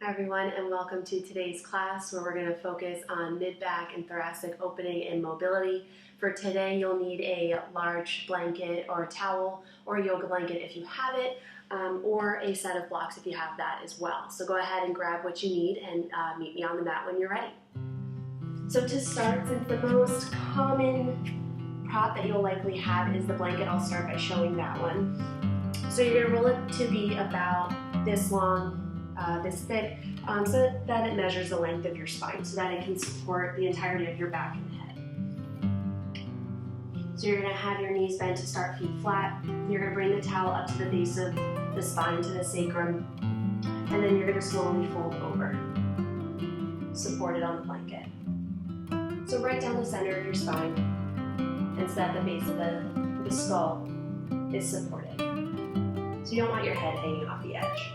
Hi everyone, and welcome to today's class where we're going to focus on mid-back and thoracic opening and mobility. For today, you'll need a large blanket or a towel or a yoga blanket if you have it, or a set of blocks if you have that as well. So go ahead and grab what you need and meet me on the mat when you're ready. So to start, since the most common prop that you'll likely have is the blanket, I'll start by showing that one. So you're going to roll it to be about this long, this thick, so that it measures the length of your spine so that it can support the entirety of your back and head. So you're going to have your knees bent to start, feet flat. You're going to bring the towel up to the base of the spine, to the sacrum, and then you're going to slowly fold over, supported on the blanket. So right down the center of your spine, and so that the base of the skull is supported. So you don't want your head hanging off the edge.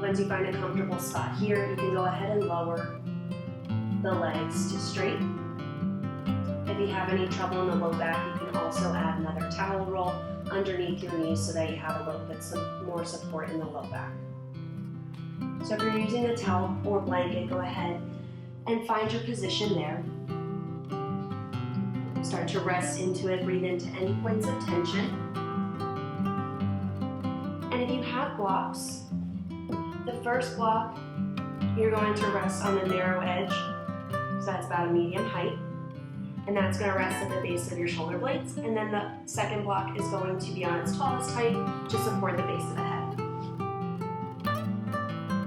Once you find a comfortable spot here, you can go ahead and lower the legs to straight. If you have any trouble in the low back, you can also add another towel roll underneath your knees so that you have a little bit more support in the low back. So if you're using a towel or blanket, go ahead and find your position there. Start to rest into it, breathe into any points of tension. And if you have blocks, the first block, you're going to rest on the narrow edge, so that's about a medium height, and that's going to rest at the base of your shoulder blades. And then the second block is going to be on its tallest height to support the base of the head.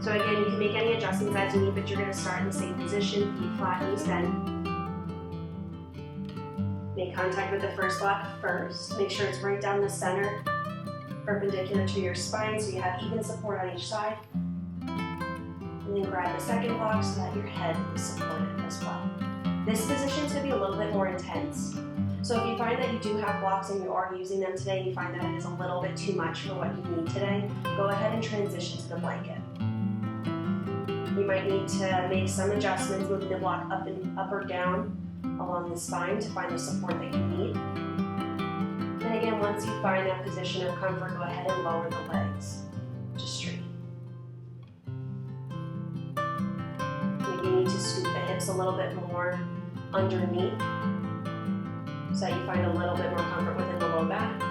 So again, you can make any adjustments as you need, but you're going to start in the same position, feet flat, knees bent. Make contact with the first block first. Make sure it's right down the center, perpendicular to your spine, so you have even support on each side. And then grab the second block so that your head is supported as well. This position is going to be a little bit more intense. So if you find that you do have blocks and you are using them today and you find that it is a little bit too much for what you need today, go ahead and transition to the blanket. You might need to make some adjustments, moving the block up or down along the spine to find the support that you need. And again, once you find that position of comfort, go ahead and lower the legs to straight. Maybe you need to scoop the hips a little bit more underneath so that you find a little bit more comfort within the low back.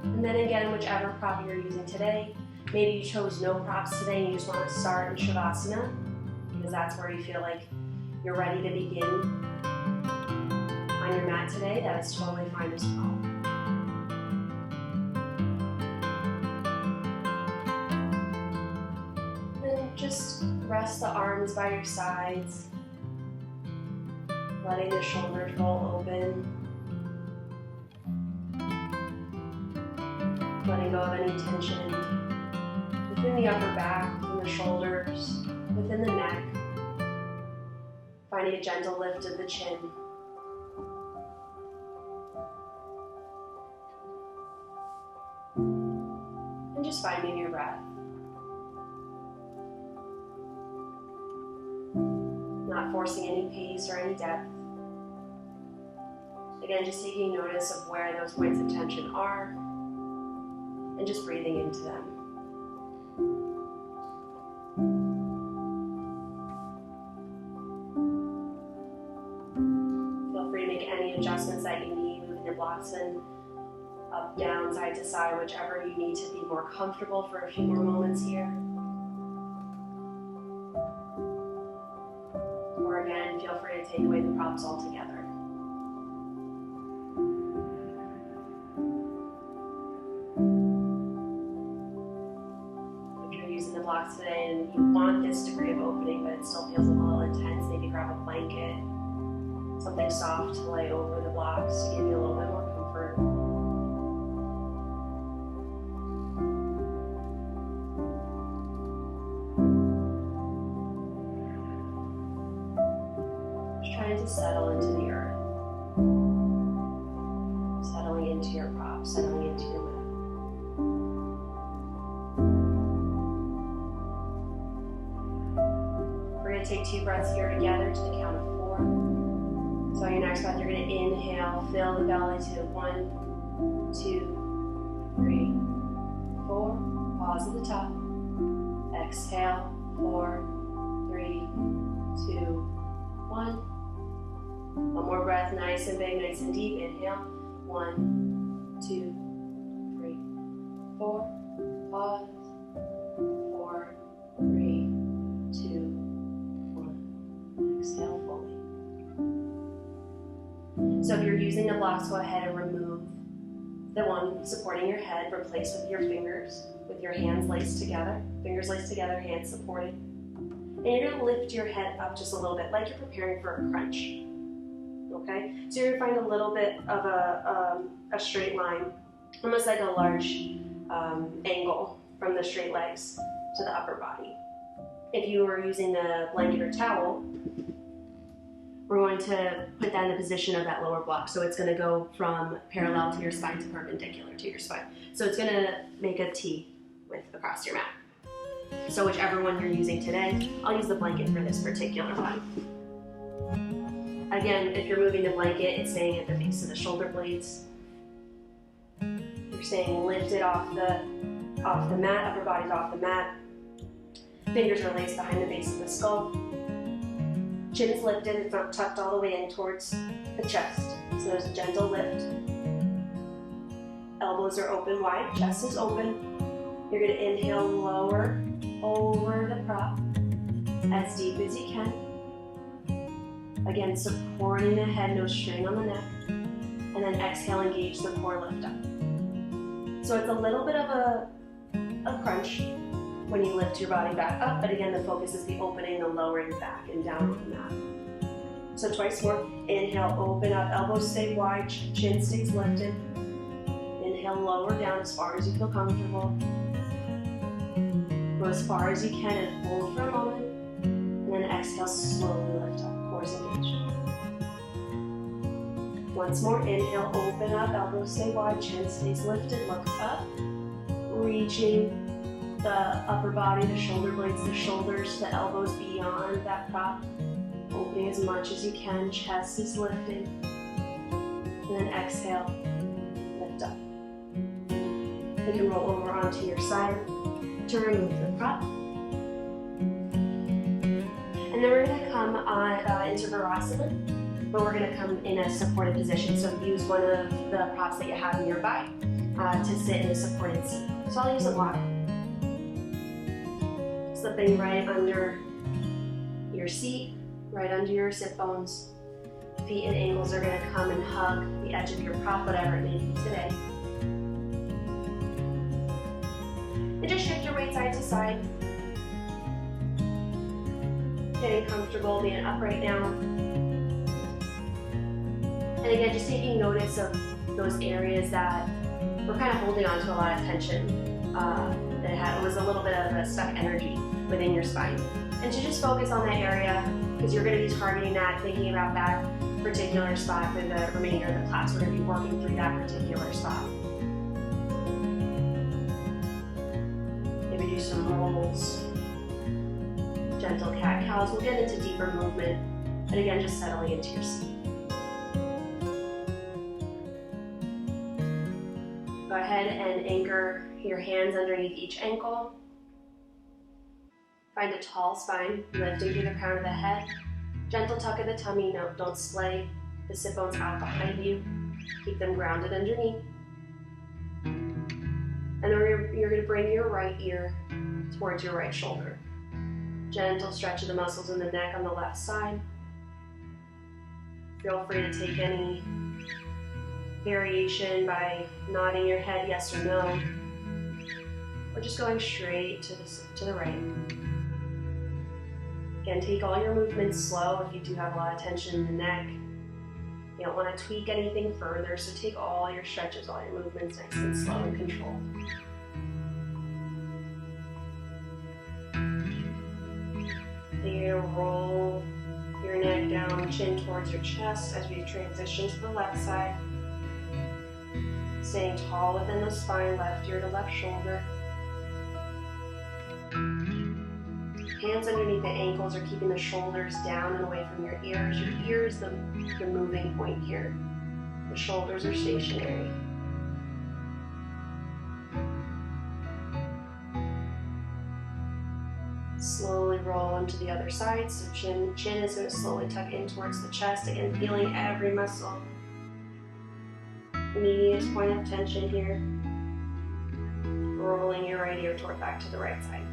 And then again, whichever prop you're using today, maybe you chose no props today and you just want to start in Shavasana, because that's where you feel like you're ready to begin on your mat today. That is totally fine as well. Then just rest the arms by your sides, letting the shoulders roll open, letting go of any tension within the upper back, within the shoulders, within the neck, finding a gentle lift of the chin. And just finding your breath. Not forcing any pace or any depth. Again, just taking notice of where those points of tension are and just breathing into them. Feel free to make any adjustments that you need, moving the blocks in, up, down, side to side, whichever you need to be more comfortable for a few more moments here. Or again, feel free to take away the props altogether. If you're using the blocks today and you want this degree of opening, but it still feels a little intense, maybe grab a blanket, something soft to lay over the blocks to give you a little bit more comfort. Trying to settle into the earth, settling into your prop, settling into your mat. We're going to take 2 breaths here together to the count of 4. So on your next breath, you're going to inhale, fill the belly to 1, 2, 3, 4. Pause at the top. Exhale. 4, 3, 2, 1. One more breath, nice and big, nice and deep. Inhale. 1, 2, 3, 4. Pause. 4, 3, 2, 1. Exhale fully. So if you're using the blocks, go ahead and remove the one supporting your head. Replace with your fingers, with your hands laced together. Fingers laced together, hands supported. And you're going to lift your head up just a little bit, like you're preparing for a crunch. Okay? So you're going to find a little bit of a straight line, almost like a large angle from the straight legs to the upper body. If you were using the blanket or towel, we're going to put that in the position of that lower block. So it's going to go from parallel to your spine to perpendicular to your spine. So it's going to make a T across your mat. So whichever one you're using today, I'll use the blanket for this particular one. Again, if you're moving the blanket, it's staying at the base of the shoulder blades. You're staying lifted off the mat, upper body's off the mat. Fingers are laced behind the base of the skull. Chin is lifted, it's not tucked all the way in towards the chest. So there's a gentle lift. Elbows are open wide, chest is open. You're going to inhale, lower over the prop as deep as you can. Again, supporting the head, no strain on the neck. And then exhale, engage the core, lift up. So it's a little bit of a crunch when you lift your body back up, but again, the focus is the opening, the lowering back and down on the mat. So twice more. Inhale, open up, elbows stay wide, chin stays lifted. Inhale, lower down as far as you feel comfortable. Go as far as you can and hold for a moment. And then exhale, slowly lift up, core's engaged. Once more, inhale, open up, elbows stay wide, chin stays lifted, look up. Reaching the upper body, the shoulder blades, the shoulders, the elbows beyond that prop. Opening as much as you can, chest is lifted. And then exhale, lift up. You can roll over onto your side to remove the prop. And then we're going to come on into Virasana, but we're going to come in a supported position. So use one of the props that you have nearby to sit in a supported seat. So I'll use a block. Slipping right under your seat, right under your sit bones. Feet and ankles are going to come and hug the edge of your prop, whatever it may be today. And just shift your weight side to side. Getting comfortable being upright now. And again, just taking notice of those areas that we're kind of holding on to a lot of tension. It was a little bit of a stuck energy within your spine. And to just focus on that area, because you're going to be targeting that, thinking about that particular spot for the remainder of the class. We're going to be working through that particular spot. Maybe do some rolls, gentle cat-cows. We'll get into deeper movement. And again, just settling into your seat. Go ahead and anchor your hands underneath each ankle. Find a tall spine, lifting through the crown of the head. Gentle tuck of the tummy, no, don't splay the sit bones out behind you. Keep them grounded underneath. And then you're going to bring your right ear towards your right shoulder. Gentle stretch of the muscles in the neck on the left side. Feel free to take any variation by nodding your head yes or no, or just going straight to the right. Again, take all your movements slow if you do have a lot of tension in the neck. You don't want to tweak anything further, so take all your stretches, all your movements nice and slow and controlled. Then you're going to roll your neck down, chin towards your chest as we transition to the left side. Staying tall within the spine, left ear to left shoulder. Hands underneath the ankles are keeping the shoulders down and away from your ears. Your ear is the moving point here. The shoulders are stationary. Slowly roll onto the other side, so chin is going to slowly tuck in towards the chest. Again, feeling every muscle. Immediate point of tension here. Rolling your right ear toward back to the right side.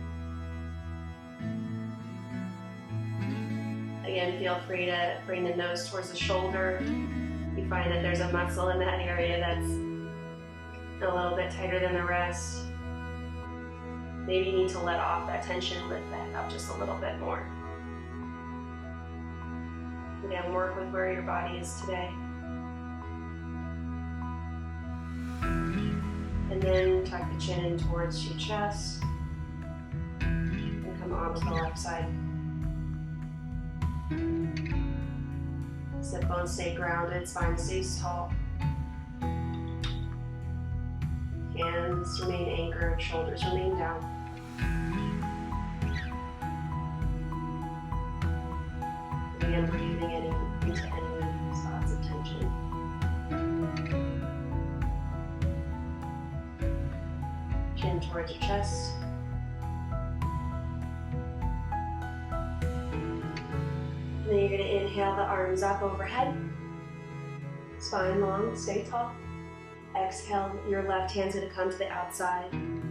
Again, feel free to bring the nose towards the shoulder. You find that there's a muscle in that area that's a little bit tighter than the rest. Maybe you need to let off that tension, lift the head up just a little bit more. Again, work with where your body is today. And then tuck the chin in towards your chest. And come on to the left side. Sit bones stay grounded, spine stays tall. Hands remain anchored, shoulders remain down. Again, breathing into any spots of tension. Chin towards your chest. And then you're going to inhale the arms up overhead. Spine long, stay tall. Exhale, your left hand's going to come to the outside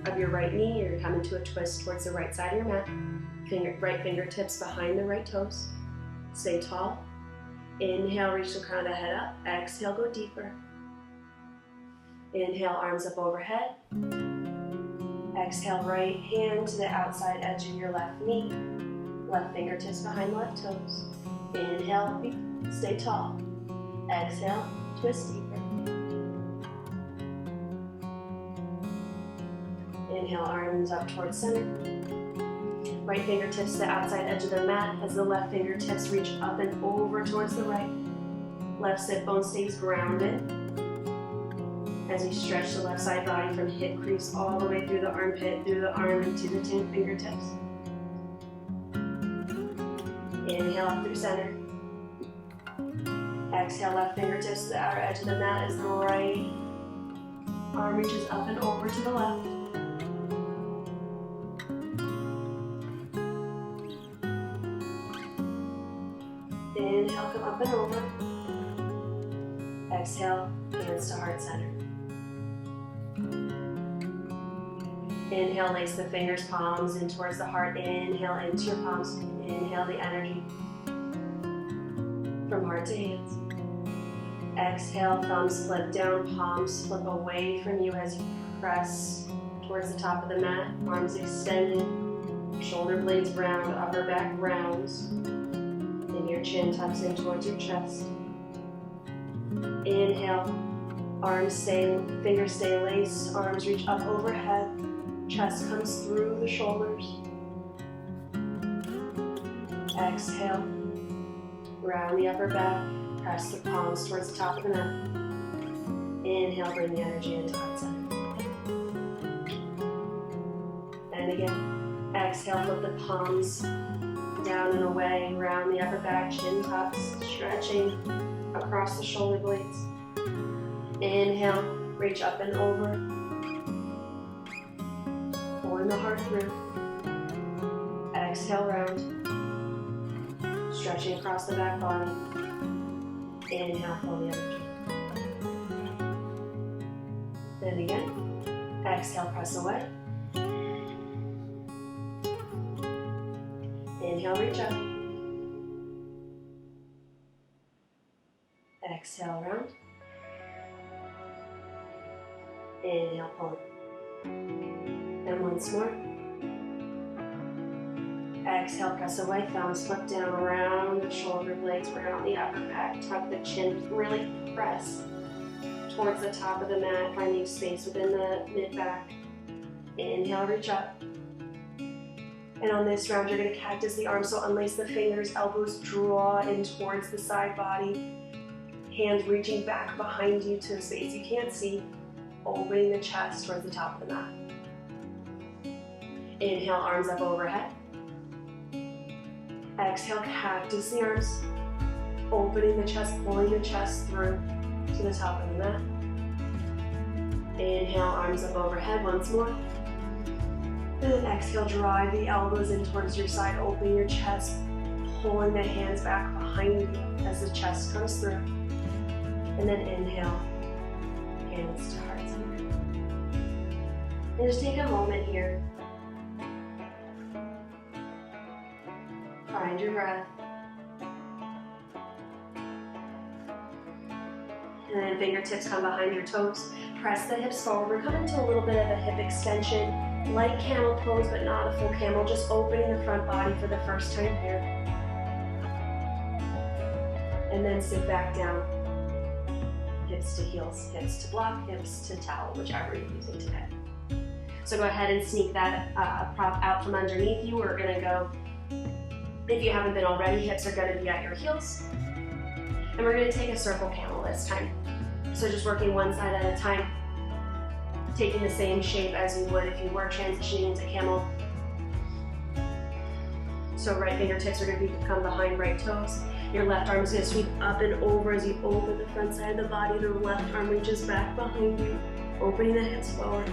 of your right knee. You're going to come into a twist towards the right side of your mat. Right fingertips behind the right toes. Stay tall. Inhale, reach the crown of the head up. Exhale, go deeper. Inhale, arms up overhead. Exhale, right hand to the outside edge of your left knee. Left fingertips behind the left toes. Inhale, stay tall. Exhale, twist deeper. Inhale, arms up towards center. Right fingertips to the outside edge of the mat as the left fingertips reach up and over towards the right. Left sit bone stays grounded as you stretch the left side body from hip crease all the way through the armpit, through the arm, and to the fingertips. Inhale up through center. Exhale, left fingertips to the outer edge of the mat as the right arm reaches up and over to the left. Inhale, come up and over. Exhale, hands to heart center. Inhale, lace the fingers, palms in towards the heart. Inhale into your palms. Inhale the energy from heart to hands. Exhale, thumbs flip down, palms flip away from you as you press towards the top of the mat. Arms extended, shoulder blades round, upper back rounds. And your chin tucks in towards your chest. Inhale, fingers stay laced, arms reach up overhead, chest comes through the shoulders. Exhale, round the upper back, press the palms towards the top of the mat. Inhale, bring the energy into heart center. And again, exhale, flip the palms down and away, round the upper back, chin tucks, stretching across the shoulder blades. Inhale, reach up and over. Pulling the heart through. Exhale, round. Stretching across the back body. Inhale, pull the energy. And again, exhale, press away. Inhale, reach up. Exhale, round. Inhale, pull. And once more. Exhale, press away, thumbs flip down around the shoulder blades, round the upper back, tuck the chin, really press towards the top of the mat, finding space within the mid-back. Inhale, reach up. And on this round, you're going to cactus the arms, so unlace the fingers, elbows draw in towards the side body, hands reaching back behind you to a space you can't see, opening the chest towards the top of the mat. Inhale, arms up overhead. Exhale, cactus the arms, opening the chest, pulling the chest through to the top of the mat. Inhale, arms up overhead once more. And then exhale, drive the elbows in towards your side, open your chest, pulling the hands back behind you as the chest comes through. And then inhale, hands to heart center. And just take a moment here. Find your breath. And then fingertips come behind your toes. Press the hips forward. We're coming to a little bit of a hip extension. Light camel pose, but not a full camel. Just opening the front body for the first time here. And then sit back down. Hips to heels, hips to block, hips to towel, whichever you're using today. So go ahead and sneak that prop out from underneath you. We're gonna go, if you haven't been already, hips are gonna be at your heels. And we're gonna take a circle camel this time. So just working one side at a time, taking the same shape as you would if you were transitioning into camel. So right fingertips are gonna come behind right toes. Your left arm is gonna sweep up and over as you open the front side of the body. The left arm reaches back behind you, opening the hips forward.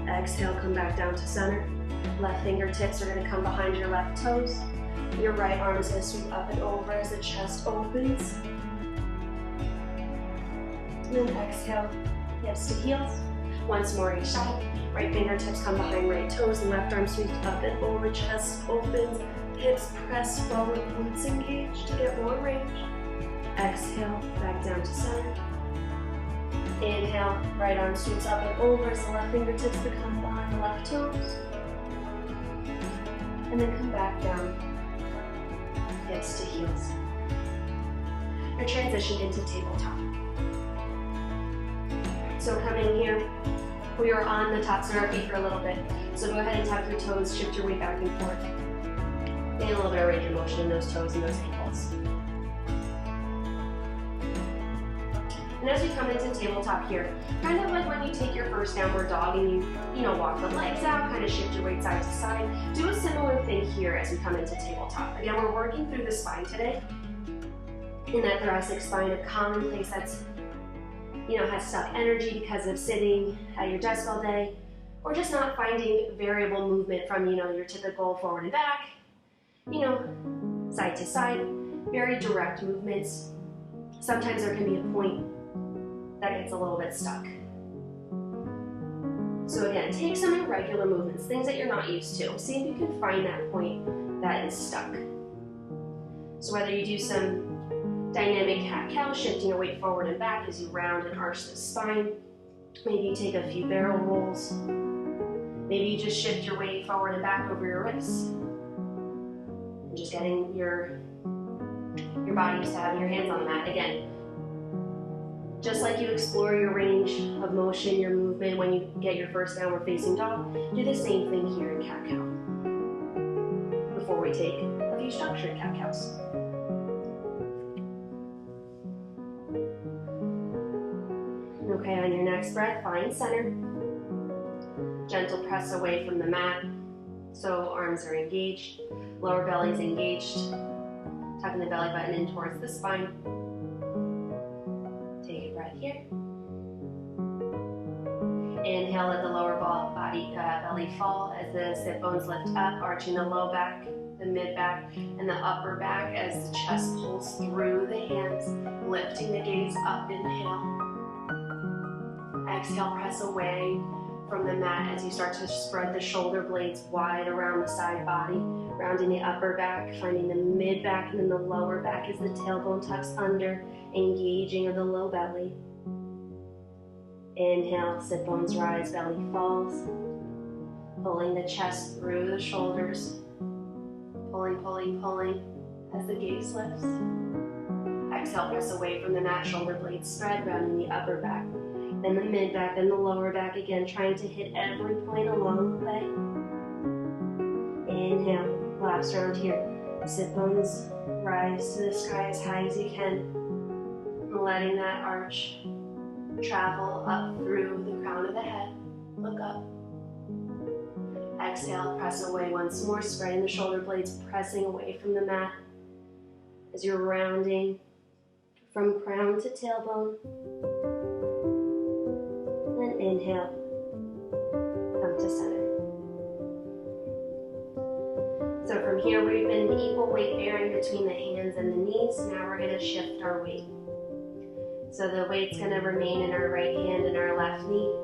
Exhale, come back down to center. Left fingertips are gonna come behind your left toes. Your right arm is going to sweep up and over as the chest opens. And then exhale, hips to heels. Once more each side. Right fingertips come behind right toes. And left arm sweeps up and over, chest opens. Hips press forward, glutes engaged to get more range. Exhale, back down to center. Inhale, right arm sweeps up and over as the left fingertips become behind the left toes. And then come back down. Hips to heels. Or transition into tabletop. So coming here, we are on the tops of our feet for a little bit. So go ahead and tap your toes, shift your weight back and forth. Gain a little bit of range of motion in those toes and those ankles. And as we come into tabletop here, kind of like when you take your first downward dog and you walk the legs out, kind of shift your weight side to side. Do a similar thing here as we come into tabletop. Again, we're working through the spine today. In that thoracic spine, a common place that's, has stuck energy because of sitting at your desk all day, or just not finding variable movement from, your typical forward and back, side to side, very direct movements. Sometimes there can be a point that gets a little bit stuck. So again, take some irregular movements, things that you're not used to. See if you can find that point that is stuck. So whether you do some dynamic cat-cow, shifting your weight forward and back as you round and arch the spine. Maybe you take a few barrel rolls. Maybe you just shift your weight forward and back over your wrists. And just getting your body used to having your hands on the mat. Again, just like you explore your range of motion, your movement when you get your first downward facing dog, do the same thing here in cat-cow before we take a few structured cat-cows. Okay, on your next breath, find center. Gentle press away from the mat. So arms are engaged, lower belly is engaged. Tucking the belly button in towards the spine. Take a breath here. Inhale, let the lower belly fall as the sit bones lift up, arching the low back, the mid back, and the upper back as the chest pulls through the hands, lifting the gaze up. Inhale. Exhale, press away from the mat as you start to spread the shoulder blades wide around the side body, rounding the upper back, finding the mid back, and then the lower back as the tailbone tucks under, engaging of the low belly. Inhale, sit bones rise, belly falls, pulling the chest through the shoulders, pulling, pulling, pulling as the gaze lifts. Exhale, press away from the mat, shoulder blades spread, rounding the upper back. Then the mid back, then the lower back again, trying to hit every point along the way. Inhale, last round here. Sit bones rise to the sky as high as you can. Letting that arch travel up through the crown of the head. Look up. Exhale, press away once more, spreading the shoulder blades, pressing away from the mat as you're rounding from crown to tailbone. Inhale, come to center. From here, we've been equal weight bearing between the hands and the knees. Now we're going to shift our weight. So the weight's going to remain in our right hand and our left knee.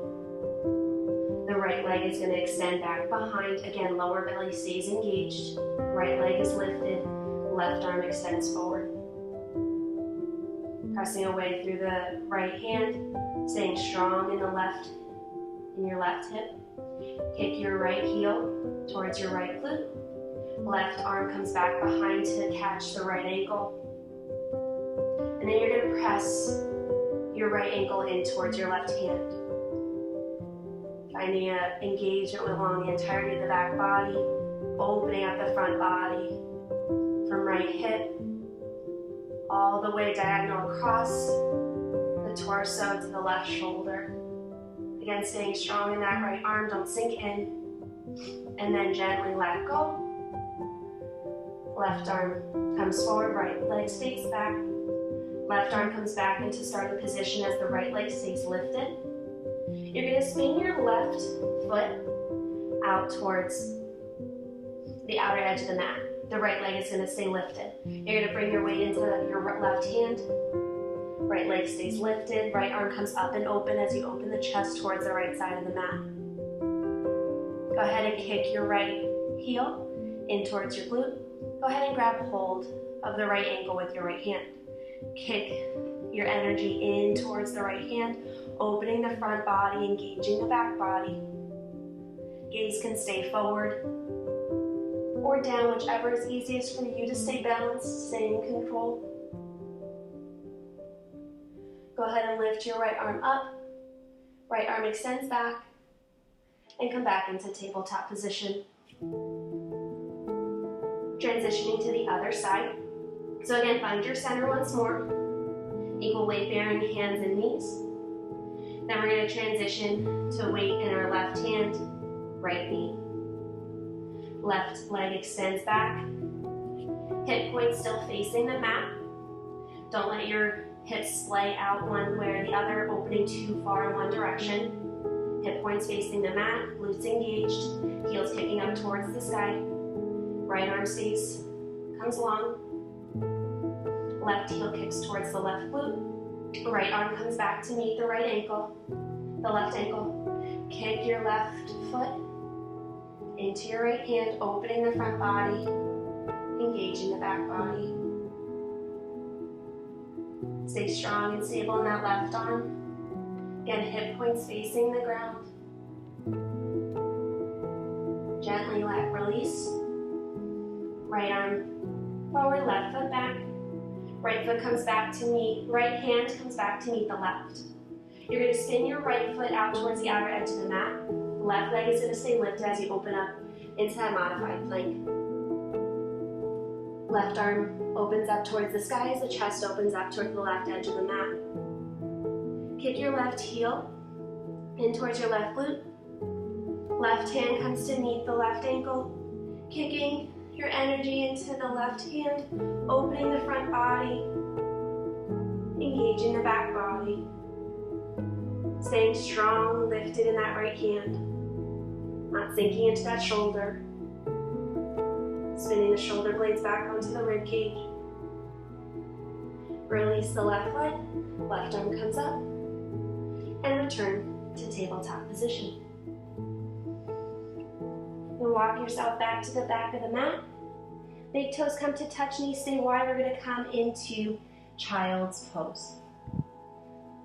The right leg is going to extend back behind. Again, lower belly stays engaged. Right leg is lifted. Left arm extends forward. Pressing away through the right hand, staying strong in your left hip. Kick your right heel towards your right glute. Left arm comes back behind to catch the right ankle. And then you're going to press your right ankle in towards your left hand. Finding an engagement along the entirety of the back body, opening up the front body from right hip all the way diagonal across the torso to the left shoulder. Again, staying strong in that right arm, don't sink in. And then gently let go. Left arm comes forward, right leg stays back. Left arm comes back into starting position as the right leg stays lifted. You're going to spin your left foot out towards the outer edge of the mat. The right leg is going to stay lifted. You're going to bring your weight into your left hand. Right leg stays lifted. Right arm comes up and open as you open the chest towards the right side of the mat. Go ahead and kick your right heel in towards your glute. Go ahead and grab hold of the right ankle with your right hand. Kick your energy in towards the right hand, opening the front body, engaging the back body. Gaze can stay forward or down, whichever is easiest for you to stay balanced, stay in control. Go ahead and lift your right arm up. Right arm extends back and come back into tabletop position. Transitioning to the other side. So again, find your center once more. Equal weight bearing hands and knees. Then we're going to transition to weight in our left hand, right knee. Left leg extends back. Hip points still facing the mat. Don't let your hips splay out one way or the other, opening too far in one direction. Hip points facing the mat, glutes engaged, heels kicking up towards the sky. Right arm comes along. Left heel kicks towards the left glute. Right arm comes back to meet the right ankle, the left ankle. Kick your left foot into your right hand, opening the front body, engaging the back body. Stay strong and stable in that left arm. Again, hip points facing the ground. Gently let release. Right arm forward, left foot back. Right foot comes back to meet, right hand comes back to meet the left. You're going to spin your right foot out towards the outer edge of the mat. Left leg is going to stay lifted as you open up into that modified plank. Left arm opens up towards the sky as the chest opens up towards the left edge of the mat. Kick your left heel in towards your left glute. Left hand comes to meet the left ankle. Kicking your energy into the left hand, opening the front body, engaging the back body. Staying strong, lifted in that right hand. Not sinking into that shoulder. Spinning the shoulder blades back onto the rib cage. Release the left leg, left arm comes up, and return to tabletop position. And walk yourself back to the back of the mat. Big toes come to touch, knees stay wide. We're going to come into child's pose.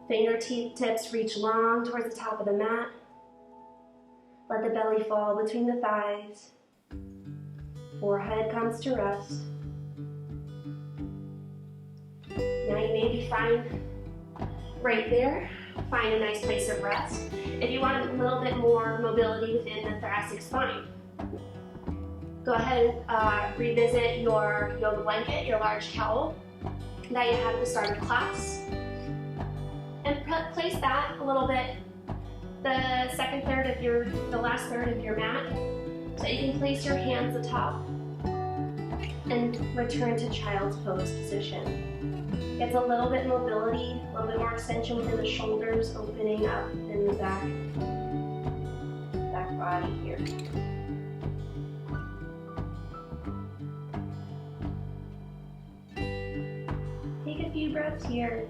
Fingertips reach long towards the top of the mat. Let the belly fall between the thighs. Forehead comes to rest. Now you maybe find right there, find a nice place of rest. If you want a little bit more mobility within the thoracic spine, go ahead and revisit your yoga blanket, your large towel that you had at the start of class. And place that a little bit, the last third of your mat, so you can place your hands atop and return to child's pose position. Gets a little bit mobility, a little bit more extension within the shoulders, opening up in the back body here. breaths here.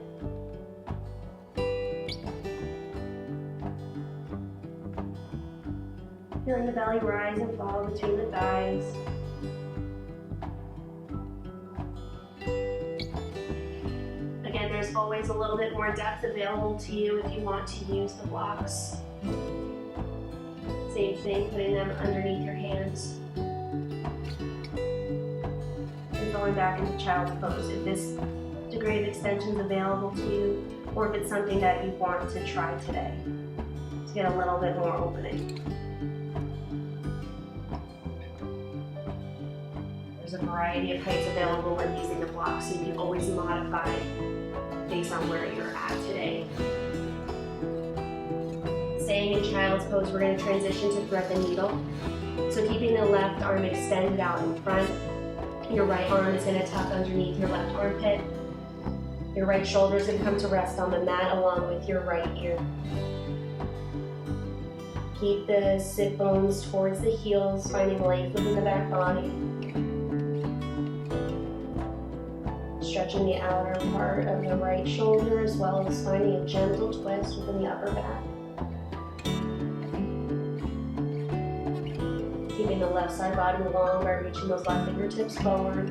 Feeling the belly rise and fall between the thighs. Again, there's always a little bit more depth available to you if you want to use the blocks. Same thing, putting them underneath your hands. And going back into child's pose if this degree of extension is available to you, or if it's something that you want to try today to get a little bit more opening. There's a variety of heights available when using the blocks, so you can always modify based on where you're at today. Staying in child's pose, we're going to transition to thread the needle. So keeping the left arm extended out in front, your right arm is going to tuck underneath your left armpit. Your right shoulder is going to come to rest on the mat along with your right ear. Keep the sit bones towards the heels, finding length within the back body. Stretching the outer part of the right shoulder as well as finding a gentle twist within the upper back. Keeping the left side body long by reaching those left fingertips forward.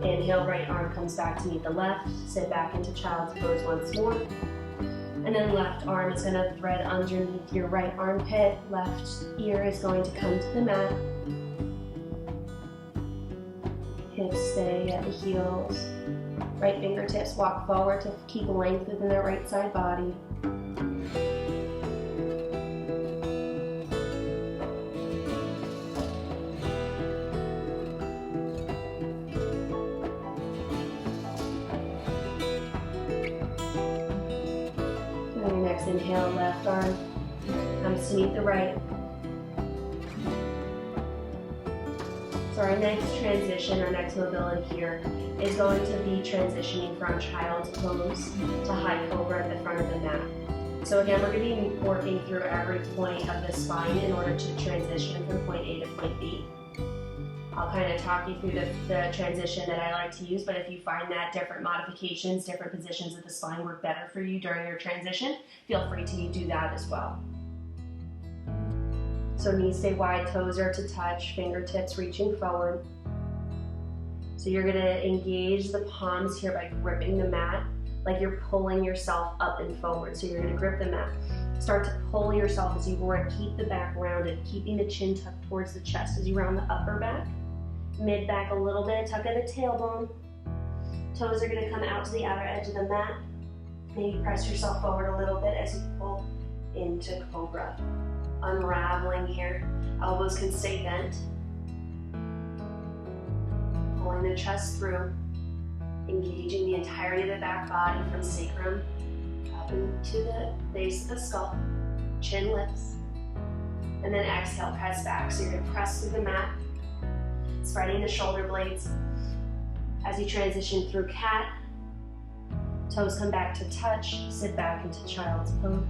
Inhale, right arm comes back to meet the left. Sit back into child's pose once more. And then left arm is going to thread underneath your right armpit. Left ear is going to come to the mat. Hips stay at the heels. Right fingertips walk forward to keep length within the right side body. Inhale, left arm comes to meet the right. So our next transition, our next mobility here is going to be transitioning from child's pose to high cobra at the front of the mat. So again, we're going to be working through every point of the spine in order to transition from point A to point B. I'll kind of talk you through the transition that I like to use, but if you find that different modifications, different positions of the spine work better for you during your transition, feel free to do that as well. So knees stay wide, toes are to touch, fingertips reaching forward. So you're going to engage the palms here by gripping the mat, like you're pulling yourself up and forward. So you're going to grip the mat. Start to pull yourself as you work. Keep the back rounded, keeping the chin tucked towards the chest as you round the upper back. Mid back a little bit, tuck in the tailbone. Toes are going to come out to the outer edge of the mat. Maybe press yourself forward a little bit as you pull into cobra. Unraveling here. Elbows can stay bent. Pulling the chest through. Engaging the entirety of the back body from sacrum up into the base of the skull. Chin lifts. And then exhale, press back. So you're going to press through the mat. Spreading the shoulder blades. As you transition through cat, toes come back to touch, sit back into child's pose.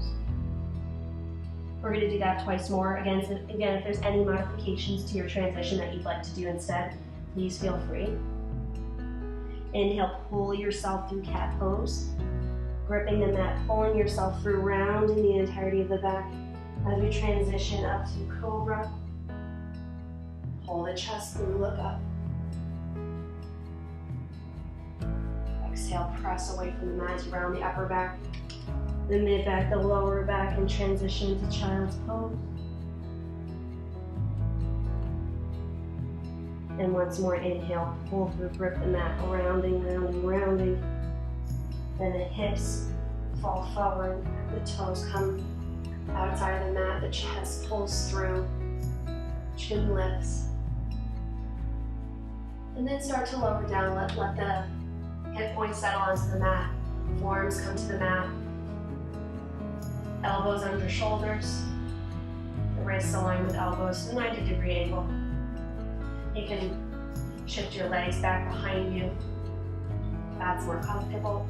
We're going to do that twice more. Again, if there's any modifications to your transition that you'd like to do instead, please feel free. Inhale, pull yourself through cat pose. Gripping the mat, pulling yourself through, rounding the entirety of the back. As we transition up to cobra, pull the chest through, look up. Exhale, press away from the mat as you round the upper back, the mid back, the lower back, and transition to child's pose. And once more, inhale, pull through, grip the mat, rounding, rounding, rounding. Then the hips fall forward, the toes come outside of the mat, the chest pulls through, chin lifts. And then start to lower down, let the hip points settle onto the mat. Forearms come to the mat. Elbows under shoulders. The wrists align with elbows to a 90-degree angle. You can shift your legs back behind you if that's more comfortable.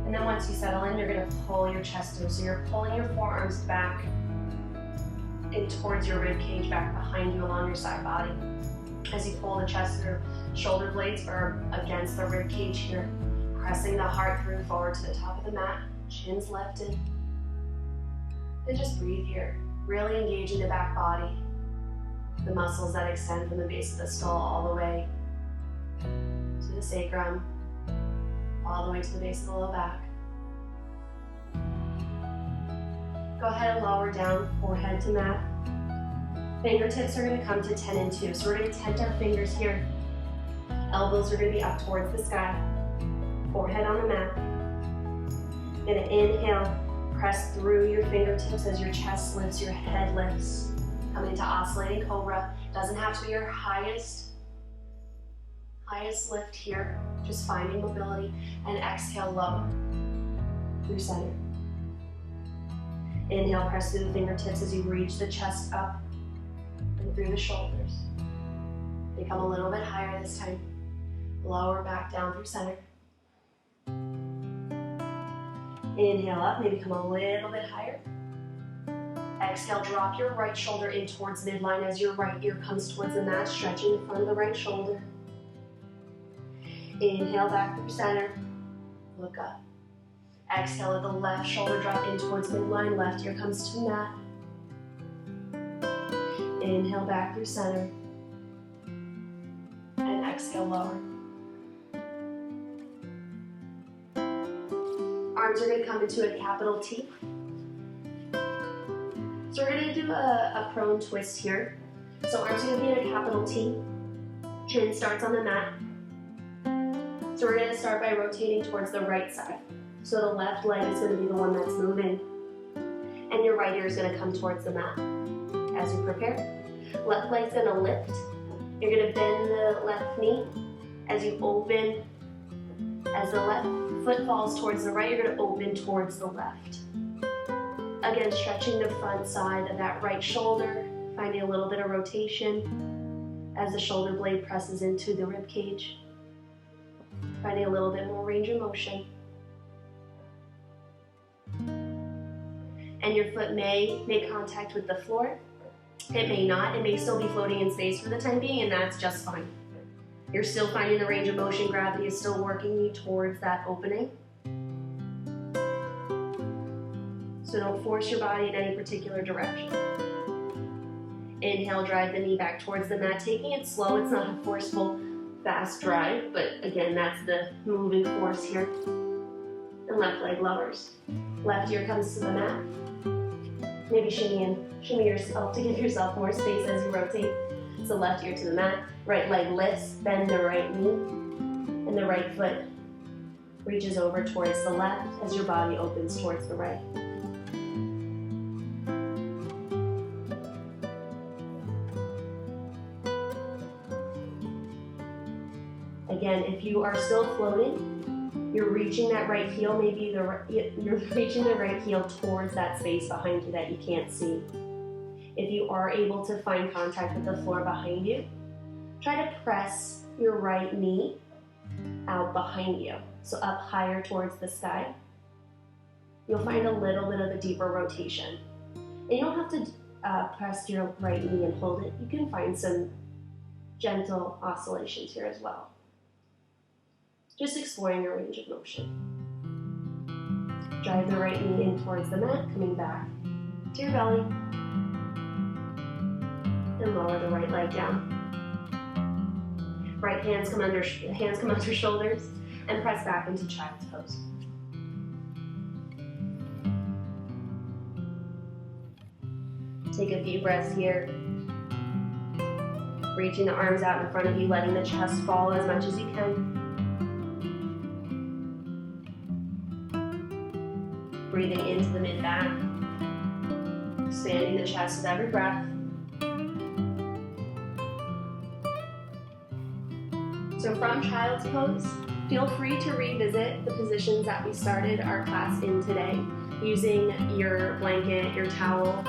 And then once you settle in, you're going to pull your chest through. So you're pulling your forearms back and towards your rib cage, back behind you along your side body. As you pull the chest through, shoulder blades are against the rib cage here, pressing the heart through forward to the top of the mat, chin's lifted. And just breathe here, really engaging the back body, the muscles that extend from the base of the skull all the way to the sacrum, all the way to the base of the low back. Go ahead and lower down, forehead to mat. Fingertips are going to come to 10 and 2. So we're going to tent our fingers here. Elbows are going to be up towards the sky. Forehead on the mat. Going to inhale, press through your fingertips as your chest lifts, your head lifts. Coming into oscillating cobra. Doesn't have to be your highest lift here. Just finding mobility. And exhale, lower through center. Inhale, press through the fingertips as you reach the chest up and through the shoulders. Become a little bit higher this time. Lower back down through center. Inhale up, maybe come a little bit higher. Exhale, drop your right shoulder in towards midline as your right ear comes towards the mat, stretching the front of the right shoulder. Inhale back through center. Look up. Exhale, let the left shoulder drop in towards midline, left ear comes to the mat. Inhale back through center. And exhale, lower. Arms are going to come into a capital T. So we're going to do a prone twist here. So arms are going to be in a capital T. Chin starts on the mat. So we're going to start by rotating towards the right side. So the left leg is going to be the one that's moving. And your right ear is going to come towards the mat. As you prepare, left leg's going to lift. You're going to bend the left knee as you open. As the left foot falls towards the right, you're going to open towards the left. Again, stretching the front side of that right shoulder, finding a little bit of rotation as the shoulder blade presses into the rib cage. Finding a little bit more range of motion. And your foot may make contact with the floor. It may not. It may still be floating in space for the time being, and that's just fine. You're still finding the range of motion. Gravity is still working you towards that opening. So don't force your body in any particular direction. Inhale, drive the knee back towards the mat, taking it slow. It's not a forceful, fast drive, but again, that's the moving force here. And left leg lowers. Left ear comes to the mat. Maybe shimmy yourself to give yourself more space as you rotate. So left ear to the mat, right leg lifts, bend the right knee, and the right foot reaches over towards the left as your body opens towards the right. Again, if you are still floating, you're reaching that right heel, maybe you're reaching the right heel towards that space behind you that you can't see. If you are able to find contact with the floor behind you, try to press your right knee out behind you, so up higher towards the sky. You'll find a little bit of a deeper rotation. And you don't have to press your right knee and hold it. You can find some gentle oscillations here as well. Just exploring your range of motion. Drive the right knee in towards the mat, coming back to your belly. And lower the right leg down. Right hands come under shoulders and press back into child's pose. Take a few breaths here. Reaching the arms out in front of you, letting the chest fall as much as you can. Breathing into the mid-back, expanding the chest with every breath. So from child's pose, feel free to revisit the positions that we started our class in today, using your blanket, your towel,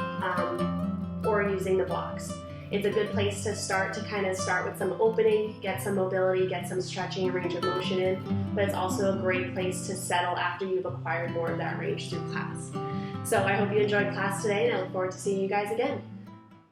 or using the blocks. It's a good place to start with some opening, get some mobility, get some stretching and range of motion in, but it's also a great place to settle after you've acquired more of that range through class. So I hope you enjoyed class today, and I look forward to seeing you guys again.